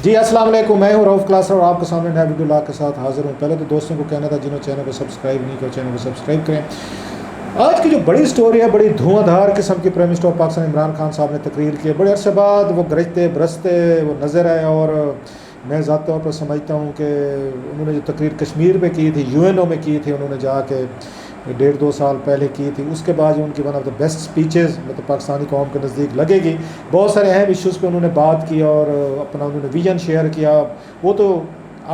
جی السلام علیکم، میں ہوں رؤف کلاسر اور آپ کے سامنے نیا ویڈیو لا کے ساتھ حاضر ہوں۔ پہلے تو دوستوں کو کہنا تھا جنہوں چینل کو سبسکرائب نہیں کیا چینل کو سبسکرائب کریں۔ آج کی جو بڑی سٹوری ہے، بڑی دھواں دھار قسم کی، prime minister of Pakistan Imran Khan صاحب نے تقریر کی ہے۔ بڑے عرصے بعد وہ گرجتے برستے وہ نظر آئے، اور میں ذاتی طور پر سمجھتا ہوں کہ انہوں نے جو تقریر کشمیر میں کی تھی، UN میں کی تھی، انہوں نے جا کے 1.5-2 سال پہلے کی تھی، اس کے بعد جو ان کی one of the best speeches مطلب پاکستانی قوم کے نزدیک لگے گی۔ بہت سارے اہم ایشوز پہ انہوں نے بات کی اور اپنا انہوں نے ویژن شیئر کیا۔ وہ تو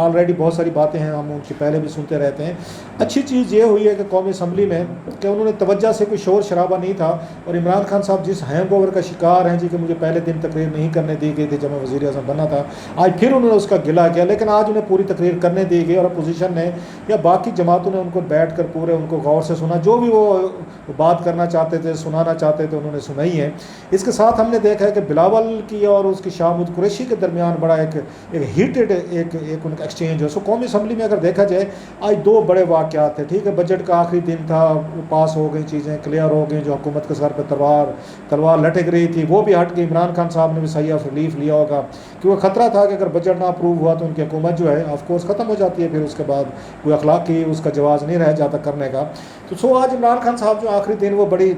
آلریڈی بہت ساری باتیں ہیں، ہم ان کی پہلے بھی سنتے رہتے ہیں۔ اچھی چیز یہ ہوئی ہے کہ قومی اسمبلی میں کہ انہوں نے توجہ سے کوئی شور شرابہ نہیں تھا، اور عمران خان صاحب جس ہینگ اوور کا شکار ہیں کہ مجھے پہلے دن تقریر نہیں کرنے دی گئی تھی جب میں وزیر اعظم بنا تھا، آج پھر انہوں نے اس کا گلہ کیا، لیکن آج انہیں پوری تقریر کرنے دی گئی، اور اپوزیشن نے یا باقی جماعتوں نے ان کو بیٹھ کر پورے ان کو غور سے سنا، جو بھی وہ بات کرنا چاہتے تھے، سنانا چاہتے تھے، انہوں نے سنائی ہے۔ اس کے ساتھ ہم نے دیکھا ہے کہ بلاول کی اور اس کی شاہمود قریشی کے درمیان بڑا ایک ہیٹڈ ایک ان کا ایکسچینج ہے۔ سو قومی اسمبلی میں اگر دیکھا جائے آج 2 بڑے واقعات تھے، ٹھیک ہے، بجٹ کا آخری دن تھا، وہ پاس ہو گئی، چیزیں کلیئر ہو گئیں، جو حکومت کے سر پہ تلوار لٹک رہی تھی وہ بھی ہٹ گئی۔ عمران خان صاحب نے بھی صحیح آف ریلیف لیا ہوگا، کیونکہ خطرہ تھا کہ اگر بجٹ نہ اپروو ہوا تو ان کی حکومت جو ہے آف کورس ختم ہو جاتی ہے، پھر اس کے بعد کوئی اخلاقی اس کا جواز نہیں رہ جاتا کرنے کا۔ تو سو آج عمران خان صاحب جو آخری دن وہ بڑی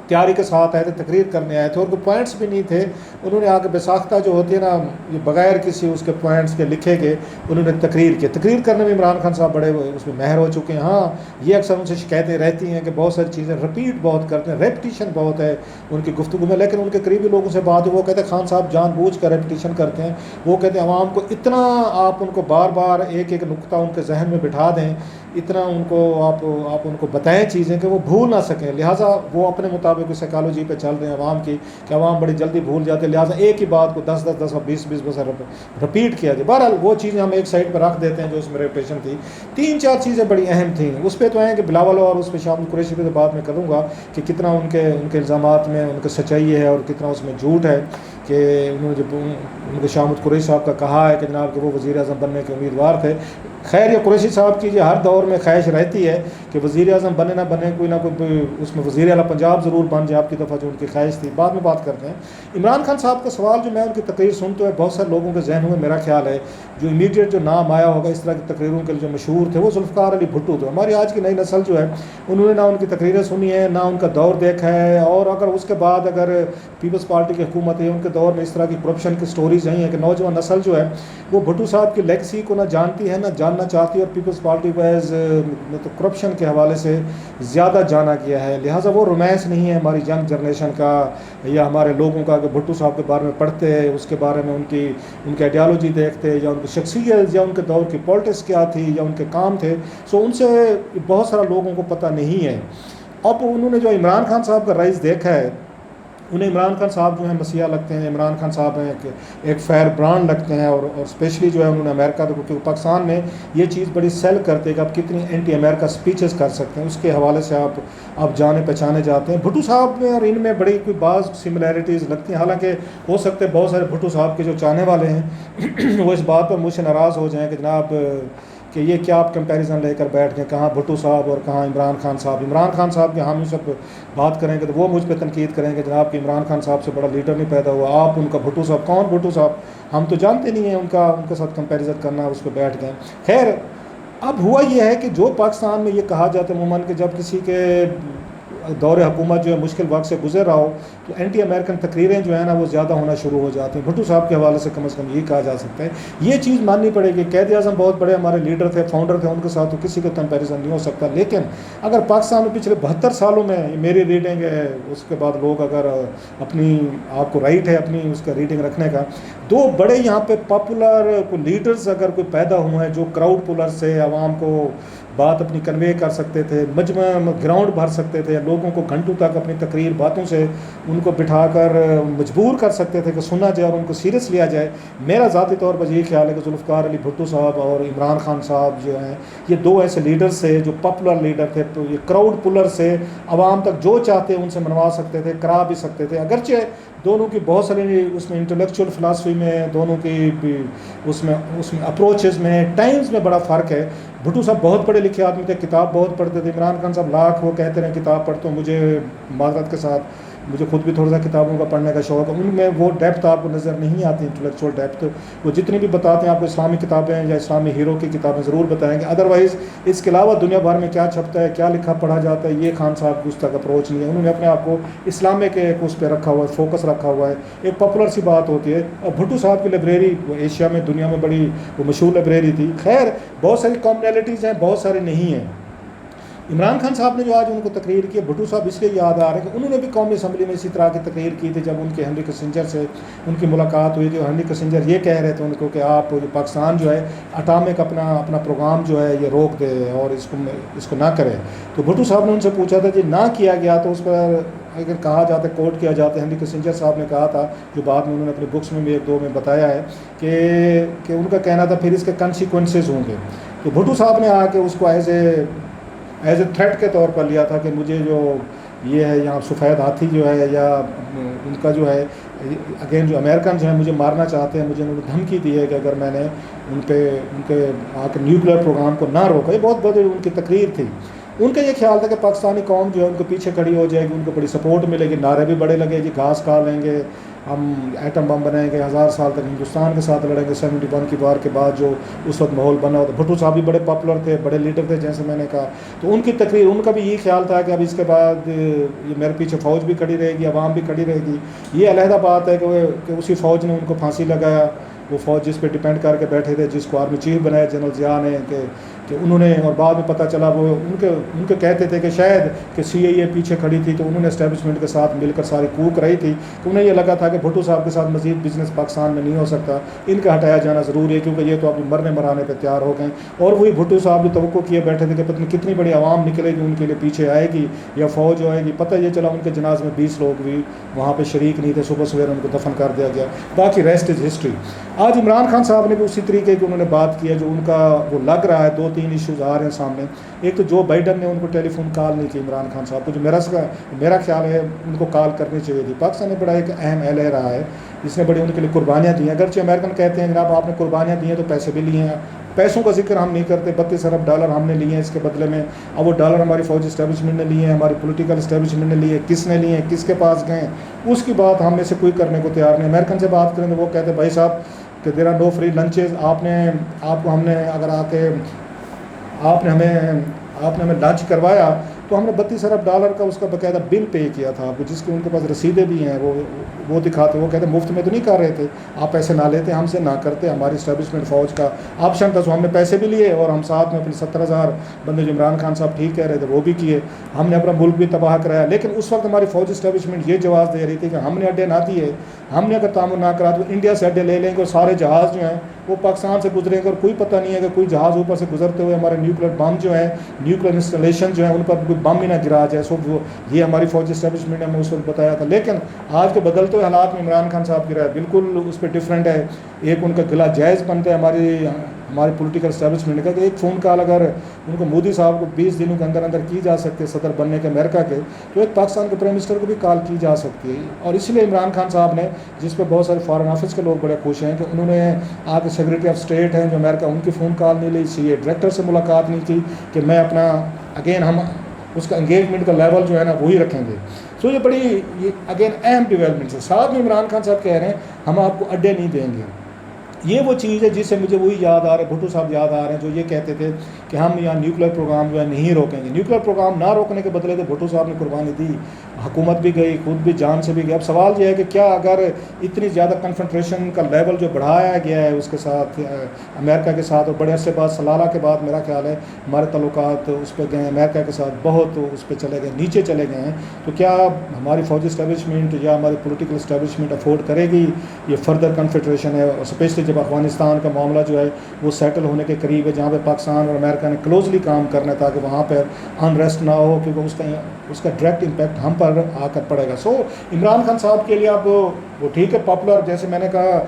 تیاری کے ساتھ آئے تھے، تقریر کرنے آئے تھے، اور کوئی پوائنٹس بھی نہیں تھے، انہوں نے آگے بساختہ جو ہوتی ہے نا، یہ بغیر کسی اس کے پوائنٹس کے لکھے گئے انہوں نے تقریر کی۔ تقریر کرنے میں عمران خان صاحب بڑے اس میں ماہر ہو چکے ہیں۔ ہاں، یہ اکثر ان سے شکایتیں رہتی ہیں کہ بہت ساری چیزیں رپیٹ بہت کرتے ہیں، ریپٹیشن بہت ہے ان کی گفتگو میں، لیکن ان کے قریبی لوگوں سے بات وہ کہتے ہیں خان صاحب جان بوجھ کر ریپٹیشن کرتے ہیں۔ وہ کہتے ہیں عوام کو اتنا آپ ان کو بار بار ایک ایک نقطہ ان کے ذہن میں بٹھا دیں، اتنا ان کو آپ ان کو بتائیں چیزیں کہ وہ بھول نہ سکیں، لہٰذا وہ اپنے مطابق سائیکالوجی پہ چل رہے ہیں عوام کی کہ عوام بڑی جلدی بھول جاتے ہیں، لہٰذا ایک ہی بات کو 10 اور 20 رپیٹ کیا جائے۔ بہرحال وہ چیزیں ہم ایک سائڈ پہ رکھ دیتے ہیں جو اس میں ریپوٹیشن تھی۔ 3-4 چیزیں بڑی اہم تھیں اس پہ، تو ہیں کہ بلاول اور اس پہ شاہمود قریشی پہ تو بات میں کروں گا کہ کتنا ان کے الزامات میں ان کی سچائی ہے اور کتنا اس میں جھوٹ ہے، کہ انہوں نے جو ان کے شاہمود قریشی صاحب کا کہا ہے کہ جناب کہ وہ وزیر اعظم بننے کے امیدوار تھے۔ خیر یہ قریشی صاحب کی ہر دور میں خواہش رہتی ہے کہ وزیر اعظم بنے نہ بنے کوئی نہ کوئی اس میں وزیر اعلیٰ پنجاب ضرور بن جائے، آپ کی دفعہ جو ان کی خواہش تھی، بعد میں بات کرتے ہیں۔ عمران خان صاحب کا سوال جو میں ان کی تقریر سنتے ہوئے بہت سارے لوگوں کے ذہنوں میں میرا خیال ہے جو امیڈیٹ جو نام آیا ہوگا اس طرح کی تقریروں کے جو مشہور تھے وہ ذوالفقار علی بھٹو تھے۔ ہماری آج کی نئی نسل جو ہے انہوں نے نہ ان کی تقریریں سنی ہیں، نہ ان کا دور دیکھا ہے، اور اگر اس کے بعد اگر پیپلز پارٹی کی حکومت ہے ان کے دور میں اس طرح کی کرپشن کی سٹوریز ہیں کہ نوجوان نسل جو ہے وہ بھٹو صاحب کی لیگسی کو نہ جانتی ہے نہ جاننا چاہتی ہے، اور پیپلز پارٹی کو ایز کرپشن کے حوالے سے زیادہ جانا گیا ہے، لہٰذا وہ رومانس نہیں ہے ہماری ینگ جنریشن کا یا ہمارے لوگوں کا کہ بھٹو صاحب کے بارے میں پڑھتے ہیں، اس کے بارے میں ان کی آئیڈیالوجی دیکھتے یا ان کی شخصیت یا ان کے دور کی پالیٹکس کیا تھی یا ان کے کام تھے، سو ان سے بہت سارا لوگوں کو پتہ نہیں ہے۔ اب انہوں نے جو عمران خان صاحب کا رائز دیکھا ہے، انہیں عمران خان صاحب جو ہیں مسیحا لگتے ہیں، عمران خان صاحب ہیں کہ ایک فیئر برانڈ لگتے ہیں، اور اسپیشلی جو ہے انہوں نے امریکہ کیونکہ پاکستان میں یہ چیز بڑی سیل کرتے کہ آپ کتنی اینٹی امریکہ سپیچز کر سکتے ہیں، اس کے حوالے سے آپ جانے پہچانے جاتے ہیں۔ بھٹو صاحب میں اور ان میں بڑی کوئی بعض سملیرٹیز لگتی ہیں، حالانکہ ہو سکتے ہیں بہت سارے بھٹو صاحب کے جو چاہنے والے ہیں وہ اس بات پر مجھ سے ناراض ہو جائیں کہ جناب کہ یہ کیا آپ کمپیریزن لے کر بیٹھ گئے، کہاں بھٹو صاحب اور کہاں عمران خان صاحب۔ عمران خان صاحب کے ہم سب بات کریں گے تو وہ مجھ پہ تنقید کریں گے جناب کہ عمران خان صاحب سے بڑا لیڈر نہیں پیدا ہوا، آپ ان کا بھٹو صاحب کون بھٹو صاحب ہم تو جانتے نہیں ہیں، ان کے ساتھ کمپیریزن کرنا اس پہ بیٹھ گئے۔ خیر اب ہوا یہ ہے کہ جو پاکستان میں یہ کہا جاتا ہے عموماً کہ جب کسی کے دور حکومت جو ہے مشکل وقت سے گزر رہا ہو تو اینٹی امریکن تقریریں جو ہیں نا وہ زیادہ ہونا شروع ہو جاتی ہیں۔ بھٹو صاحب کے حوالے سے کم از کم یہ کہا جا سکتا ہے، یہ چیز ماننی پڑے گی۔ قائد اعظم بہت بڑے ہمارے لیڈر تھے، فاؤنڈر تھے، ان کے ساتھ تو کسی کا کمپیریزن نہیں ہو سکتا، لیکن اگر پاکستان میں پچھلے 72 سالوں میں میری ریڈنگ ہے، اس کے بعد لوگ اگر اپنی آپ کو رائٹ ہے اپنی اس کا ریڈنگ رکھنے کا، 2 بڑے یہاں پہ پاپولر کوئی لیڈرز اگر کوئی پیدا ہوئے ہیں جو کراؤڈ پولر سے عوام کو بات اپنی کنوے کر سکتے تھے، مجمع گراؤنڈ بھر سکتے تھے، لوگوں کو گھنٹوں تک اپنی تقریر باتوں سے ان کو بٹھا کر مجبور کر سکتے تھے کہ سنا جائے اور ان کو سیریس لیا جائے۔ میرا ذاتی طور پر یہی خیال ہے کہ ذوالفقار علی بھٹو صاحب اور عمران خان صاحب جو ہیں یہ 2 ایسے لیڈرز تھے جو پاپولر لیڈر تھے، تو یہ کراؤڈ پولر سے عوام تک جو چاہتے ان سے منوا سکتے تھے، کرا بھی سکتے تھے، اگرچہ دونوں کی بہت ساری اس میں انٹلیکچوئل فلاسفی میں دونوں کی اس میں اپروچز میں ٹائمز میں بڑا فرق ہے۔ بھٹو صاحب بہت پڑھے لکھے آدمی تھے، کتاب بہت پڑھتے تھے، عمران خان صاحب لاکھ وہ کہتے رہے کتاب پڑھتا ہوں، مجھے معذرت کے ساتھ مجھے خود بھی تھوڑا سا کتابوں کا پڑھنے کا شوق ہے، ان میں وہ ڈیپتھ آپ کو نظر نہیں آتی، انٹلیکچوئل ڈیپتھ، وہ جتنی بھی بتاتے ہیں آپ کو اسلامی کتابیں یا اسلامی ہیرو کی کتابیں ضرور بتائیں گے، ادروائز اس کے علاوہ دنیا بھر میں کیا چھپتا ہے، کیا لکھا پڑھا جاتا ہے، یہ خان صاحب کی اس تک اپروچ نہیں ہے، انہوں نے اپنے آپ کو اسلامک کے ایک اس پہ رکھا ہوا ہے، فوکس رکھا ہوا ہے، ایک پاپولر سی بات ہوتی ہے۔ اور بھٹو صاحب کی لائبریری ایشیا میں دنیا میں بڑی وہ مشہور لائبریری تھی، خیر بہت ساری کامنالٹیز ہیں، بہت سارے نہیں ہیں۔ عمران خان صاحب نے جو آج ان کو تقریر کی، بھٹو صاحب اس لیے یاد آ رہے ہیں کہ انہوں نے بھی قومی اسمبلی میں اسی طرح کی تقریر کی تھی جب ان کے ہنری کسنجر سے ان کی ملاقات ہوئی تھی، اور ہنری کسنجر یہ کہہ رہے تھے ان کو کہ آپ جو پاکستان جو ہے اٹامک اپنا پروگرام جو ہے یہ روک دے اور اس کو نہ کرے۔ تو بھٹو صاحب نے ان سے پوچھا تھا جی نہ کیا گیا تو اس پر اگر کہا جاتا ہے، کوٹ کیا جاتا ہے، ہنری کسنجر صاحب نے کہا تھا، جو بعد میں انہوں نے اپنی بکس میں بھی ایک دو میں بتایا ہے کہ ان کا کہنا تھا پھر اس کے کنسیکوینسز ہوں گے۔ تو بھٹو صاحب نے آ کے اس کو ایز اے تھریٹ کے طور پر لیا تھا کہ مجھے جو یہ ہے یہاں سفید ہاتھی جو ہے یا ان کا جو ہے اگین جو امریکن جو ہیں مجھے مارنا چاہتے ہیں، مجھے انہوں نے دھمکی دی ہے کہ اگر میں نے ان کے آ کے نیوکلیر پروگرام کو نہ روکا۔ یہ بہت بڑی ان کی تقریر تھی۔ ان کا یہ خیال تھا کہ پاکستانی قوم جو ہے ان کو پیچھے کھڑی ہو جائے گی، ان کو بڑی سپورٹ ملے گی، نعرے بھی بڑے لگے گی، گھاس کھا لیں گے، ہم ایٹم بم بنائیں گے، 1000 سال تک ہندوستان کے ساتھ لڑیں گے، 71 کی وار کے بعد جو اس وقت ماحول بنا ہوتا۔ بھٹو صاحب بھی بڑے پاپولر تھے، بڑے لیڈر تھے جیسے میں نے کہا، تو ان کی تقریر، ان کا بھی یہ خیال تھا کہ اب اس کے بعد یہ میرے پیچھے فوج بھی کھڑی رہے گی، عوام بھی کھڑی رہے گی۔ یہ علیحدہ بات ہے کہ اسی فوج نے ان کو پھانسی لگایا، وہ فوج جس پہ ڈپینڈ کر کے بیٹھے تھے، جس کو آرمی چیف بنایا جنرل ضیاء نے، کہ انہوں نے، اور بعد میں پتہ چلا وہ ان کے کہتے تھے کہ شاید کہ CIA پیچھے کھڑی تھی، تو انہوں نے اسٹیبلشمنٹ کے ساتھ مل کر ساری کوک رہی تھی، کہ انہیں یہ لگا تھا کہ بھٹو صاحب کے ساتھ مزید بزنس پاکستان میں نہیں ہو سکتا، ان کا ہٹایا جانا ضروری ہے کیونکہ یہ تو اب مرنے مرانے پہ تیار ہو گئے۔ اور وہی بھٹو صاحب بھی توقع کیے بیٹھے تھے کہ پتہ نہیں کتنی بڑی عوام نکلے گی ان کے لیے پیچھے آئے گی یا فوج آئے گی۔ پتہ یہ چلا ان کے جناز میں 20 لوگ بھی وہاں پہ شریک نہیں تھے، صبح سویرے ان کو دفن کر دیا گیا، باقی ریسٹ از ہسٹری۔ آج عمران خان صاحب نے بھی اسی طریقے کی انہوں نے بات کی ہے، جو ان کا وہ لگ رہا ہے 2-3 ایشوز آ رہے ہیں سامنے۔ ایک تو جو بائیڈن نے ان کو ٹیلی فون کال نہیں کی عمران خان صاحب کو، جو میرا خیال ہے ان کو کال کرنی چاہیے تھی۔ پاکستان نے بڑا ایک اہم ایلے رہا ہے، جس نے بڑی ان کے لیے قربانیاں دی ہیں، اگرچہ امریکن کہتے ہیں جناب آپ نے قربانیاں دی ہیں تو پیسے بھی لیے ہیں، پیسوں کا ذکر ہم نہیں کرتے، 32 ارب ڈالر ہم نے لیے ہیں اس کے بدلے میں، اب وہ ڈالر ہماری فوجی اسٹیبلشمنٹ نے لیے ہیں، ہماری پولیٹیکل اسٹیبلشمنٹ نے لیے، کس نے لیے ہیں، کس کے پاس گئے ہیں، اس کی بات ہم میں سے کوئی کرنے کو تیار نہیں۔ امریکن سے بات کریں تو وہ کہتے ہیں بھائی صاحب کہ there are no free lunches, آپ کو ہم نے اگر آ کے آپ نے ہمیں لنچ کروایا تو ہم نے 32 ارب ڈالر کا اس کا باقاعدہ بل پے کیا تھا آپ کو، جس کی ان کے پاس رسیدیں بھی ہیں، وہ دکھاتے، وہ کہتے ہیں مفت میں تو نہیں کر رہے تھے آپ، پیسے نہ لیتے ہم سے، نہ کرتے، ہماری اسٹیبلشمنٹ فوج کا آپشن تھا، سو ہم نے پیسے بھی لیے اور ہم ساتھ میں اپنے 70,000 بندے جو عمران خان صاحب ٹھیک کہہ رہے تھے وہ بھی کیے، ہم نے اپنا ملک بھی تباہ کرایا۔ لیکن اس وقت ہماری فوجی اسٹیبلشمنٹ یہ جواز دے رہی تھی کہ ہم نے اڈے نہ دیے، ہم نے اگر تعاون نہ کرا تو انڈیا سے اڈے لے لیں گے اور سارے جہاز جو ہیں وہ پاکستان سے گزریں گے، اور کوئی پتہ نہیں ہے کہ کوئی جہاز اوپر سے گزرتے ہوئے ہمارے نیوکلیر بم جو ہیں، نیوکلیر انسٹالیشن جو ہیں ان پر کوئی بم ہی نہ گرا جائے۔ سو یہ ہماری فوجی اسٹیبلشمنٹ نے ہمیں اس وقت بتایا تھا۔ لیکن آج کے بدلتے ہوئے حالات میں عمران خان صاحب کی رائے بالکل اس پہ ڈفرینٹ ہے۔ ایک ان کا گلا جائز بنتا ہے ہماری پولیٹیکل اسٹیبلشمنٹ کا کہ ایک فون کال اگر ان کو مودی صاحب کو 20 دنوں کے اندر کی جا سکتی ہے صدر بننے کے امریکہ کے، تو ایک پاکستان کے پرائم منسٹر کو بھی کال کی جا سکتی ہے۔ اور اس لیے عمران خان صاحب نے، جس پہ بہت سارے فارن آفس کے لوگ بڑے خوش ہیں کہ انہوں نے آ کے سیکریٹری آف اسٹیٹ ہیں جو امریکہ، ان کی فون کال نہیں لی، CIA ڈائریکٹر سے ملاقات نہیں کی کہ میں اپنا اگین ہم اس کا انگیجمنٹ کا لیول جو ہے نا وہی رکھیں گے۔ سو یہ بڑی اگین اہم ڈیولپمنٹس ہے۔ ساتھ میں عمران خان صاحب کہہ رہے ہیں ہم آپ کو اڈے نہیں دیں گے۔ یہ وہ چیز ہے جس سے مجھے وہی یاد آ رہا ہے، بھٹو صاحب یاد آ رہے ہیں جو یہ کہتے تھے کہ ہم یہاں نیوکلیر پروگرام جو ہے نہیں روکیں گے۔ نیوکلیر پروگرام نہ روکنے کے بدلے تو بھٹو صاحب نے قربانی دی، حکومت بھی گئی، خود بھی جان سے بھی گئی۔ اب سوال یہ ہے کہ کیا اگر اتنی زیادہ کنفرنٹریشن کا لیول جو بڑھایا گیا ہے اس کے ساتھ امریکہ کے ساتھ، اور بڑے عرصے بعد سلالہ کے بعد میرا خیال ہے ہمارے تعلقات اس پہ گئے ہیں، امریکہ کے ساتھ بہت اس پہ چلے گئے، نیچے چلے گئے ہیں، تو کیا ہماری فوجی اسٹیبلشمنٹ یا ہماری پولیٹیکل اسٹیبلشمنٹ افورڈ کرے گی یہ فردر کنفیڈریشن ہے؟ اور اسپیشلی جب افغانستان کا معاملہ جو ہے وہ سیٹل ہونے کے قریب ہے، جہاں پہ پاکستان اور امریکہ نے کلوزلی کام کرنا ہے تاکہ وہاں پر انریسٹ نہ ہو، کیونکہ اس کا ڈائریکٹ امپیکٹ ہم پر آ کر پڑے گا۔ سو عمران خان صاحب کے لیے اب وہ ٹھیک ہے پاپولر، جیسے میں نے کہا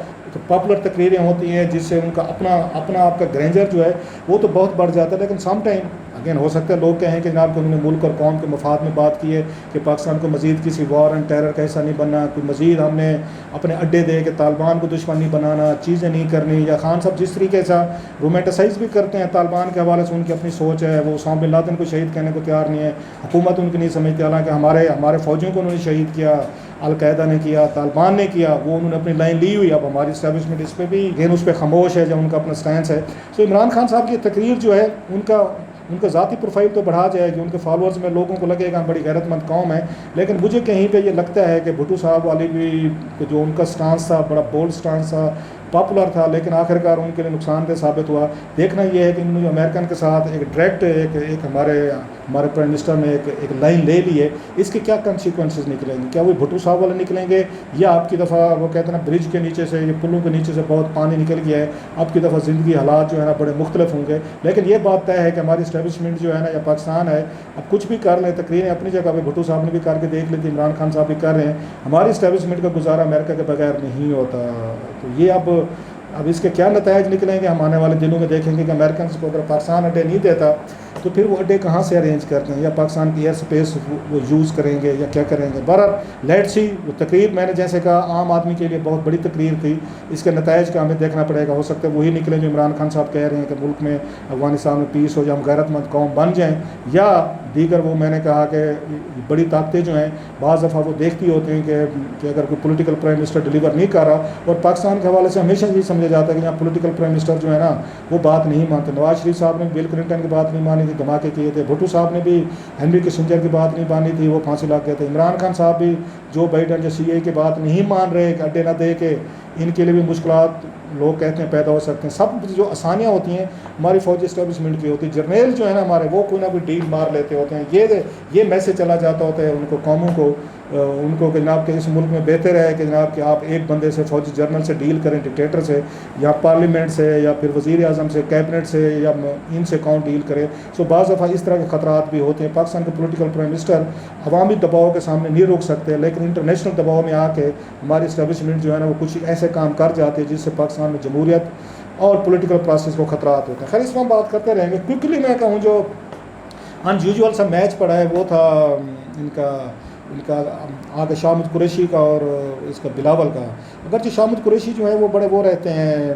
پاپولر تقریریں ہوتی ہیں جس سے ان کا اپنا آپ کا گرینجر جو ہے وہ تو بہت بڑھ جاتا ہے، لیکن سم ٹائم اگین ہو سکتا ہے لوگ کہیں کہ جناب کہ انہوں نے ملک اور قوم کے مفاد میں بات کی ہے کہ پاکستان کو مزید کسی وار اینڈ ٹیرر کا حصہ نہیں بننا, کوئی مزید ہم نے اپنے اڈے دے کہ طالبان کو دشمن نہیں بنانا, چیزیں نہیں کرنی. یا خان صاحب جس طریقے سے رومانٹیسائز بھی کرتے ہیں طالبان کے حوالے سے, ان کی اپنی سوچ ہے, وہ اسامہ بن لادن کو شہید کہنے کو تیار نہیں ہے, حکومت ان کی نہیں سمجھتی, حالانکہ ہمارے فوجیوں کو انہوں نے شہید کیا, القاعدہ نے کیا, طالبان نے کیا, وہ انہوں نے اپنی لائن لی ہوئی. اب ہماری اسٹیبلشمنٹ اس پہ بھی غیر اس پہ خاموش ہے, جب ان کا اپنا سٹینس ہے. سو عمران خان صاحب کی تقریر جو ہے ان کا ذاتی پروفائل تو بڑھا جائے گی, ان کے فالوورز میں لوگوں کو لگے گا ہم بڑی غیرت مند قوم ہے, لیکن مجھے کہیں پہ یہ لگتا ہے کہ بھٹو صاحب والی بھی جو ان کا سٹانس تھا بڑا بولڈ سٹانس تھا, پاپولر تھا, لیکن آخرکار ان کے لیے نقصان دہ ثابت ہوا. دیکھنا یہ ہے کہ انہوں نے جو امریکن کے ساتھ ایک ڈائریکٹ ایک ہمارے پرائم منسٹر نے ایک لائن لے لی ہے, اس کے کیا کنسیکوینسز نکلیں گے. کیا وہ بھٹو صاحب والے نکلیں گے, یا آپ کی دفعہ وہ کہتے ہیں نا برج کے نیچے سے, یہ پلوں کے نیچے سے بہت پانی نکل گیا ہے, اب کی دفعہ زندگی حالات جو ہے نا بڑے مختلف ہوں گے. لیکن یہ بات طے ہے کہ ہماری اسٹیبلشمنٹ جو ہے نا یا پاکستان ہے, اب کچھ بھی کر لیں, تقریریں اپنی جگہ پہ بھٹو صاحب نے بھی کر کے دیکھ لی تھی, عمران خان صاحب بھی کر رہے ہیں, ہماری اسٹیبلشمنٹ کا گزارا امریکہ کے بغیر نہیں ہوتا. تو یہ اب اس کے کیا نتائج نکلیں گے ہم آنے والے دنوں میں دیکھیں گے کہ امریکنس کو اگر پاکستان اڈے نہیں دیتا تو پھر وہ اڈے کہاں سے ارینج کرتے ہیں, یا پاکستان کی ایئر سپیس وہ یوز کریں گے یا کیا کریں گے. بہرحال لیٹ سی, وہ تقریر میں نے جیسے کہا عام آدمی کے لیے بہت بڑی تقریر تھی, اس کے نتائج کا ہمیں دیکھنا پڑے گا. ہو سکتا ہے وہی نکلیں جو عمران خان صاحب کہہ رہے ہیں کہ ملک میں افغانستان میں پیس ہو, یا ہم غیرت مند قوم بن جائیں, یا دیگر وہ میں نے کہا کہ بڑی طاقتیں جو ہیں بعض دفعہ وہ دیکھتی ہوتی ہیں کہ اگر کوئی پولیٹیکل پرائم منسٹر ڈیلیور نہیں کر رہا, اور پاکستان کے حوالے سے ہمیشہ یہ سمجھا جاتا ہے کہ یہاں پولیٹیکل پرائم منسٹر جو ہے نا وہ بات نہیں مانتے. نواز شریف صاحب نے بل کلنٹن کی بات نہیں مانی تھی, دھماکے کیے تھے. بھٹو صاحب نے بھی ہنری کسنجر کی بات نہیں مانی تھی, وہ پھانسی لگ گئے تھے. عمران خان صاحب بھی جو بائیڈن جو سی اے کی بات نہیں مان رہے کہ اڈے نہ دے کے, ان کے لیے بھی مشکلات لوگ کہتے ہیں پیدا ہو سکتے ہیں. سب جو آسانیاں ہوتی ہیں ہماری فوجی اسٹیبلشمنٹ کی ہوتی ہے. جرنیل جو ہے نا ہمارے, وہ کوئی نہ کوئی ڈیل مار لیتے ہوتے ہیں. یہ میسج چلا جاتا ہوتا ہے ان کو, قوموں کو, ان کو کہ جناب کہ اس ملک میں بہتر ہے کہ جناب کہ آپ ایک بندے سے, فوجی جنرل سے ڈیل کریں, ڈکٹیٹر سے یا پارلیمنٹ سے یا پھر وزیر اعظم سے, کیبنٹ سے یا ان سے کون ڈیل کرے. سو بعض دفعہ اس طرح کے خطرات بھی ہوتے ہیں. پاکستان کے پولیٹیکل پرائم منسٹر عوامی دباؤ کے سامنے نہیں روک سکتے, لیکن انٹرنیشنل دباؤ میں آ کے ہماری اسٹیبلشمنٹ جو ہے نا وہ کچھ ایسے کام کر جاتے ہیں جس سے پاکستان میں جمہوریت اور پولیٹیکل پروسیس کو خطرات ہوتے ہیں. خیر اس میں ہم بات کرتے رہیں گے. کوئکلی میں کہوں جو ان یوزول سا میچ پڑا ہے وہ تھا ان کا آگے شامد قریشی کا اور اس کا بلاول کا. اگرچہ شامد قریشی جو ہے وہ بڑے وہ رہتے ہیں,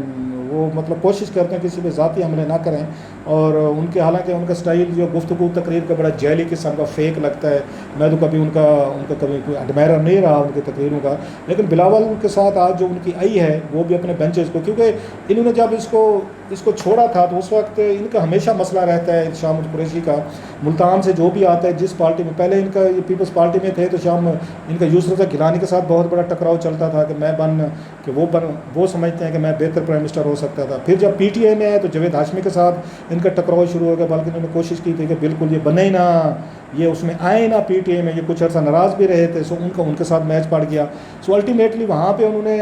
وہ مطلب کوشش کرتے ہیں کسی پہ ذاتی حملے نہ کریں, اور ان کے حالانکہ ان کا سٹائل جو گفتگو تقریر کا بڑا جیلی قسم کا فیک لگتا ہے. میں تو کبھی ان کا کبھی کوئی ایڈمائرر نہیں رہا ان کی تقریروں کا, لیکن بلاول کے ساتھ آج جو ان کی آئی ہے وہ بھی اپنے بینچز کو, کیونکہ انہوں نے جب اس کو چھوڑا تھا تو اس وقت ان کا ہمیشہ مسئلہ رہتا ہے شامد قریشی کا, ملتان سے جو بھی آتا ہے جس پارٹی میں, پہلے ان کا یہ پیپلز پارٹی میں تھے تو شام ان کا یوسف گیلانی کے ساتھ بہت بڑا ٹکراؤ چلتا تھا کہ وہ سمجھتے ہیں کہ میں بہتر پرائم منسٹر ہو سکتا تھا. پھر جب پی ٹی آئی میں آئے تو جاوید ہاشمی کے ساتھ ان کا ٹکراؤ شروع ہو گیا, بلکہ انہوں نے کوشش کی تھی کہ بالکل یہ بنے ہی نہ, یہ اس میں آئے نہ پی ٹی آئی میں. یہ کچھ عرصہ ناراض بھی رہے تھے, سو ان کے ساتھ میچ پڑ گیا. سو الٹیمیٹلی وہاں پہ انہوں نے,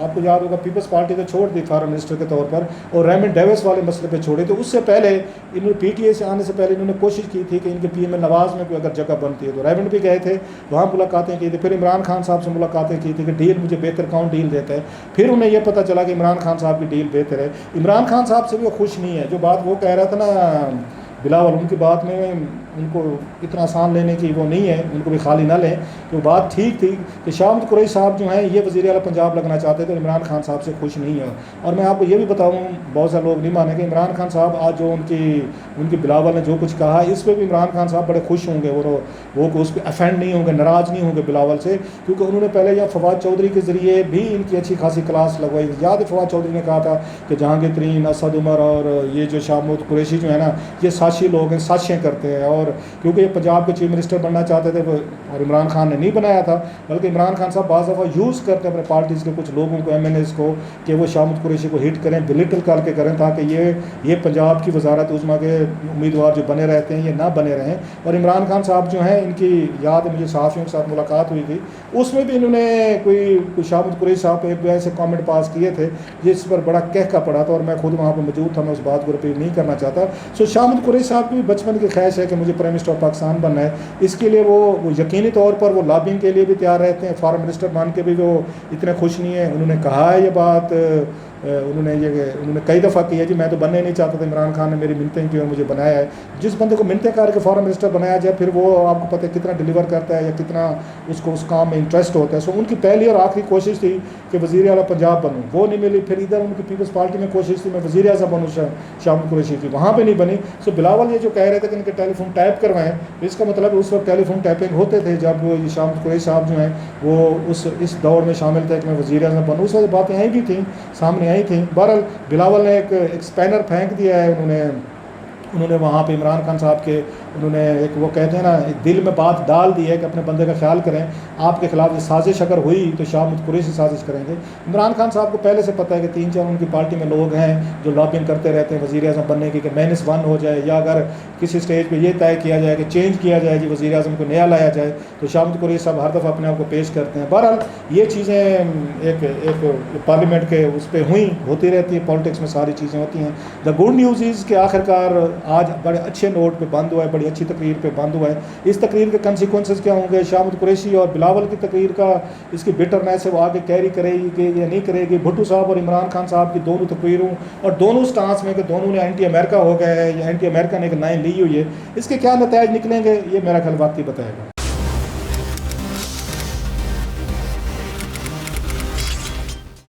آپ کو یاد ہوگا, پیپلز پارٹی تو چھوڑ دی فارن منسٹر کے طور پر, اور ریمنڈ ڈیوس والے مسئلے پہ چھوڑے. تو اس سے پہلے انہوں نے پی ٹی آئی سے آنے سے پہلے انہوں نے کوشش کی تھی کہ ان کے پی ایم نواز میں کوئی اگر جگہ بنتی ہے, تو ریمنڈ بھی گئے تھے, وہاں ملاقاتیں کی تھی. پھر عمران خان صاحب سے ملاقاتیں کی تھی کہ ڈیل مجھے بہتر کون ڈیل دیتا ہے. پھر انہیں یہ پتہ چلا کہ عمران خان صاحب کی ڈیل بہتر ہے. عمران خان صاحب سے بھی وہ خوش نہیں ہے. جو بات وہ کہہ رہا تھا نا بلاول, ان کی بات میں ان کو اتنا آسان لینے کی وہ نہیں ہے, ان کو بھی خالی نہ لیں. تو بات ٹھیک تھی کہ شامد قریشی صاحب جو ہیں یہ وزیر اعلیٰ پنجاب لگنا چاہتے تھے, عمران خان صاحب سے خوش نہیں ہے. اور میں آپ کو یہ بھی بتاؤں, بہت سے لوگ نہیں مانیں کہ عمران خان صاحب آج جو ان کی بلاول نے جو کچھ کہا, اس پہ بھی عمران خان صاحب بڑے خوش ہوں گے. وہ اس پہ افینڈ نہیں ہوں گے, ناراض نہیں ہوں گے بلاول سے, کیونکہ انہوں نے پہلے یا فواد چودھری کے ذریعے بھی ان کی اچھی خاصی کلاس لگوائی. یاد ہے فواد چودھری نے کہا تھا کہ جہانگیر ترین, اسد عمر اور یہ جو شامد قریشی جو ہے نا یہ سازشی لوگ ہیں, سازشیں کرتے ہیں. اور کیونکہ یہ پنجاب کے چیف منسٹر بننا چاہتے تھے اور عمران خان نے نہیں بنایا تھا, بلکہ عمران خان صاحب بعض دفعہ یوز کرتے ہیں اپنے پارٹیز کے کچھ لوگوں کو, ایم این ایز کو, کہ وہ شامد قریشی کو ہٹ کریں, بلٹل کر کے کریں, تاکہ یہ پنجاب کی وزارت عظمیٰ کے امیدوار جو بنے رہتے ہیں یہ نہ بنے رہیں. اور عمران خان صاحب جو ہیں, ان کی یاد ہے مجھے صحافیوں کے ساتھ ملاقات ہوئی تھی, اس میں بھی انہوں نے کوئی شامد قریشی صاحب پہ ایک ایسے کامنٹ پاس کیے تھے جس پر بڑا کہکا پڑا تھا, اور میں خود وہاں پہ موجود تھا, میں اس بات کو رپیٹ نہیں کرنا چاہتا. سو شامد قریشی صاحب کی بچپن کی خواہش ہے کہ مجھے پرائم منسٹر آف پاکستان بننا ہے. اس کے لیے وہ یقینی طور پر وہ لابنگ کے لیے بھی تیار رہتے ہیں. فارن منسٹر بن کے بھی وہ اتنے خوش نہیں ہیں. انہوں نے کہا ہے یہ بات انہوں نے کئی دفعہ کیا جی میں تو بننا ہی نہیں چاہتا تھا, عمران خان نے میری منتیں کی اور مجھے بنایا ہے. جس بندے کو منتیں کر کے فارن منسٹر بنایا جائے پھر وہ آپ کو پتہ ہے کتنا ڈیلیور کرتا ہے یا کتنا اس کو اس کام میں انٹرسٹ ہوتا ہے. سو ان کی پہلی اور آخری کوشش تھی کہ وزیر اعلیٰ پنجاب بنوں, وہ نہیں ملی. پھر ادھر ان کی پیپلز پارٹی میں کوشش تھی میں وزیر اعظم بنوں شاہ محمود قریشی کی, وہاں پہ نہیں بنی. سو بلاول یہ جو کہہ رہے تھے کہ ان کے ٹیلی فون ٹیپ کروائیں, اس کا مطلب اس وقت ٹیلی فون ٹیپنگ ہوتے تھے جب شاہ محمود قریشی صاحب جو ہیں وہ اس دور میں شامل تھے کہ میں وزیر اعظم بنوں. اس وقت باتیں آئی بھی تھیں, سامنے آئی تھیں. بہرحال بلاول نے ایک اسپینر پھینک دیا ہے انہوں نے وہاں پہ عمران خان صاحب کے, انہوں نے ایک وہ کہتے ہیں نا ایک دل میں بات ڈال دی ہے کہ اپنے بندے کا خیال کریں, آپ کے خلاف یہ سازش اگر ہوئی تو شاہ محمود قریشی سازش کریں گے. عمران خان صاحب کو پہلے سے پتہ ہے کہ 3-4 ان کی پارٹی میں لوگ ہیں جو لابنگ کرتے رہتے ہیں وزیر اعظم بننے کی کہ -1 ہو جائے, یا اگر کسی اسٹیج پہ یہ طے کیا جائے کہ چینج کیا جائے جی وزیر اعظم کو نیا لایا جائے تو شاہ محمود قریشی صاحب ہر دفعہ اپنے آپ کو پیش کرتے ہیں. بہرحال یہ چیزیں ایک پارلیمنٹ کے اس پہ ہوتی رہتی ہیں, پالیٹکس میں ساری چیزیں ہوتی ہیں. دا گڈ نیوز از کہ آخرکار آج بڑے اچھے نوٹ پہ بند ہوا ہے, بڑی اچھی تقریر پہ بند ہوا ہے. اس تقریر کے کنسیکوینسز کیا ہوں گے, شاہ محمود قریشی اور بلاول کی تقریر کا اس کی بٹرنیس ہے وہ آگے کیری کرے گی یا نہیں کرے گی. بھٹو صاحب اور عمران خان صاحب کی دونوں تقریروں اور دونوں سٹانس میں کہ دونوں نے اینٹی امریکہ ہو گئے یا اینٹی امریکہ نے ایک لائن لی ہوئی ہے, اس کے کیا نتائج نکلیں گے یہ میرا خیال وقت ہی بتائے گا.